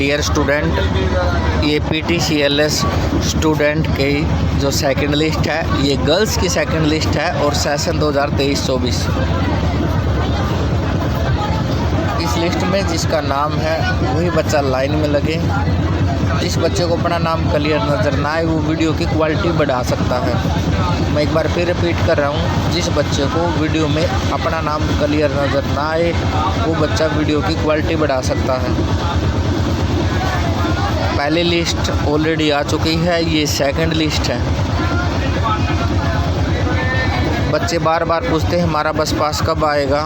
Dear student, ये PTCLS student की जो सेकंड लिस्ट है, ये गर्ल्स की सेकंड लिस्ट है और सेशन 2023-24। इस लिस्ट में जिसका नाम है वही बच्चा लाइन में लगे। जिस बच्चे को अपना नाम क्लियर नज़र ना आए वो वीडियो की क्वालिटी बढ़ा सकता है। मैं एक बार फिर रिपीट कर रहा हूँ, जिस बच्चे को वीडियो में अपना नाम क्लियर नज़र ना आए वो बच्चा वीडियो की क्वालिटी बढ़ा सकता है। पहली लिस्ट ऑलरेडी आ चुकी है, ये सेकंड लिस्ट है। बच्चे बार बार पूछते हैं हमारा बस पास कब आएगा।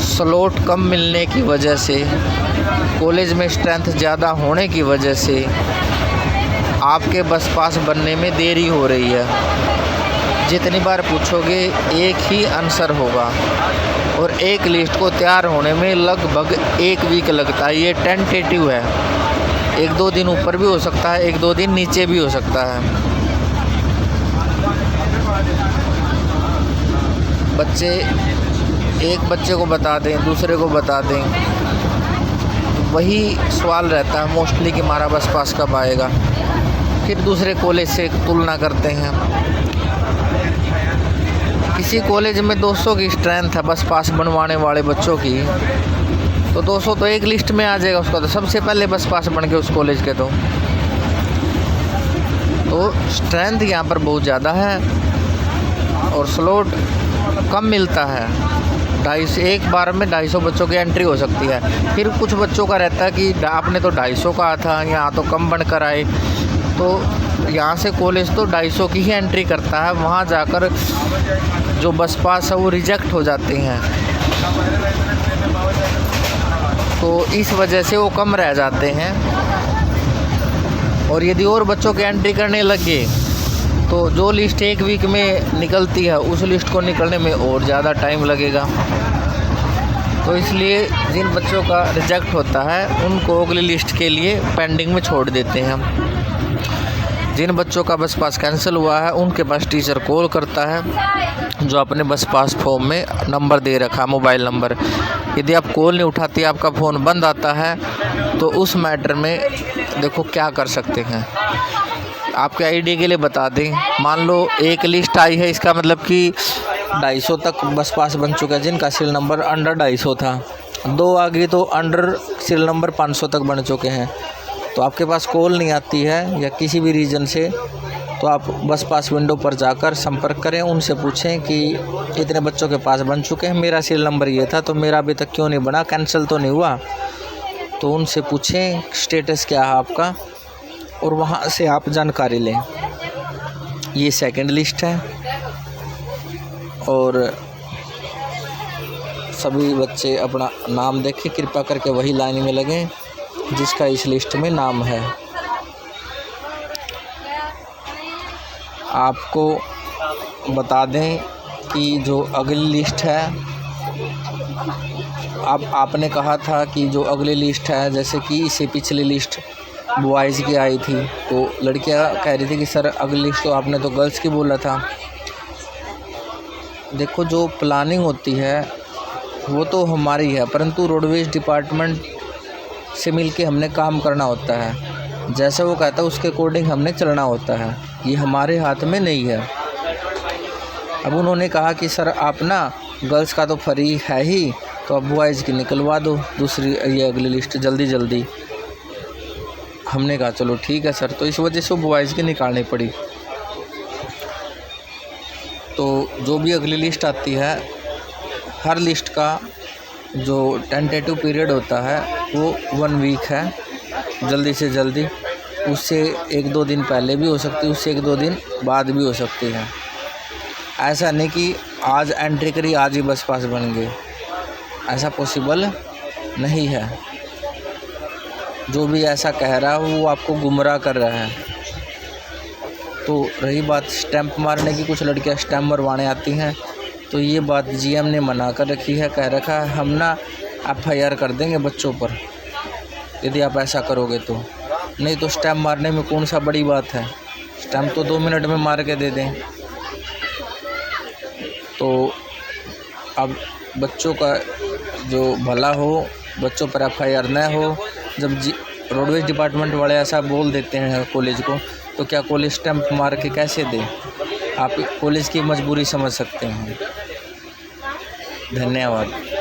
स्लॉट कम मिलने की वजह से, कॉलेज में स्ट्रेंथ ज़्यादा होने की वजह से आपके बस पास बनने में देरी हो रही है। जितनी बार पूछोगे एक ही आंसर होगा और एक लिस्ट को तैयार होने में लगभग 1 वीक लगता है। ये टेंटेटिव है, 1-2 दिन ऊपर भी हो सकता है, 1-2 दिन नीचे भी हो सकता है। बच्चे एक बच्चे को बता दें, दूसरे को बता दें, वही सवाल रहता है मोस्टली कि हमारा बस पास कब आएगा। फिर दूसरे कॉलेज से तुलना करते हैं। किसी कॉलेज में 200 की स्ट्रेंथ है बस पास बनवाने वाले बच्चों की, तो 200 तो एक लिस्ट में आ जाएगा उसका, तो सबसे पहले बस पास बन के उस कॉलेज के। तो स्ट्रेंथ यहाँ पर बहुत ज़्यादा है और स्लॉट कम मिलता है। 250 एक बार में 250 बच्चों की एंट्री हो सकती है। फिर कुछ बच्चों का रहता है कि आपने तो 250 कहा था, यहाँ तो कम बनकर आए। तो यहाँ से कॉलेज तो 250 की ही एंट्री करता है, वहाँ जाकर जो बस पास है वो रिजेक्ट हो जाते हैं। तो इस वजह से वो कम रह जाते हैं। और यदि और बच्चों की एंट्री करने लगे तो जो लिस्ट 1 वीक में निकलती है उस लिस्ट को निकलने में और ज़्यादा टाइम लगेगा। तो इसलिए जिन बच्चों का रिजेक्ट होता है उनको अगली लिस्ट के लिए पेंडिंग में छोड़ देते हैं हम। जिन बच्चों का बस पास कैंसिल हुआ है उनके पास टीचर कॉल करता है, जो अपने बस पास फॉर्म में नंबर दे रखा है, मोबाइल नंबर। यदि आप कॉल नहीं उठाती, आपका फ़ोन बंद आता है, तो उस मैटर में देखो क्या कर सकते हैं। आपके आईडी के लिए बता दें, मान लो एक लिस्ट आई है, इसका मतलब कि 250 तक बस पास बन चुका है जिनका सीरियल नंबर अंडर 250 था। 2 आ गई तो अंडर सीरियल नंबर 500 तक बन चुके हैं। तो आपके पास कॉल नहीं आती है या किसी भी रीज़न से, तो आप बस पास विंडो पर जाकर संपर्क करें, उनसे पूछें कि इतने बच्चों के पास बन चुके हैं, मेरा सीरियल नंबर ये था तो मेरा अभी तक क्यों नहीं बना, कैंसिल तो नहीं हुआ। तो उनसे पूछें स्टेटस क्या है आपका और वहाँ से आप जानकारी लें। ये सेकंड लिस्ट है और सभी बच्चे अपना नाम देखें, कृपया करके वही लाइन में लगें जिसका इस लिस्ट में नाम है। आपको बता दें कि जो अगली लिस्ट है, आपने कहा था कि जो अगली लिस्ट है, जैसे कि इससे पिछली लिस्ट बॉयज़ की आई थी, तो लड़कियां कह रही थी कि सर अगली लिस्ट तो आपने तो गर्ल्स की बोला था। देखो, जो प्लानिंग होती है वो तो हमारी है, परंतु रोडवेज डिपार्टमेंट से मिलके हमने काम करना होता है। जैसे वो कहता है उसके अकॉर्डिंग हमने चलना होता है, ये हमारे हाथ में नहीं है। अब उन्होंने कहा कि सर आप ना गर्ल्स का तो फ्री है ही, तो अब बॉयज़ की निकलवा दो दूसरी, ये अगली लिस्ट जल्दी जल्दी। हमने कहा चलो ठीक है सर, तो इस वजह से बॉयज़ की निकालनी पड़ी। तो जो भी अगली लिस्ट आती है, हर लिस्ट का जो टेंटेटिव पीरियड होता है वो 1 वीक है, जल्दी से जल्दी। उससे 1-2 दिन पहले भी हो सकती है, उससे 1-2 दिन बाद भी हो सकती है। ऐसा नहीं कि आज एंट्री करी आज ही बस पास बन गए, ऐसा पॉसिबल नहीं है। जो भी ऐसा कह रहा है वो आपको गुमराह कर रहा है। तो रही बात स्टैंप मारने की, कुछ लड़कियां स्टैंप मरवाने आती हैं, तो ये बात जीएम ने मना कर रखी है। कह रखा है हम ना FIR कर देंगे बच्चों पर यदि आप ऐसा करोगे तो। नहीं तो स्टैंप मारने में कौन सा बड़ी बात है, स्टैंप तो 2 मिनट में मार के दे दें। तो अब बच्चों का जो भला हो बच्चों पर FIR न हो। जब रोडवेज डिपार्टमेंट वाले ऐसा बोल देते हैं कॉलेज को, तो क्या कॉलेज स्टैंप मार के कैसे दे? आप कॉलेज की मजबूरी समझ सकते हैं। धन्यवाद।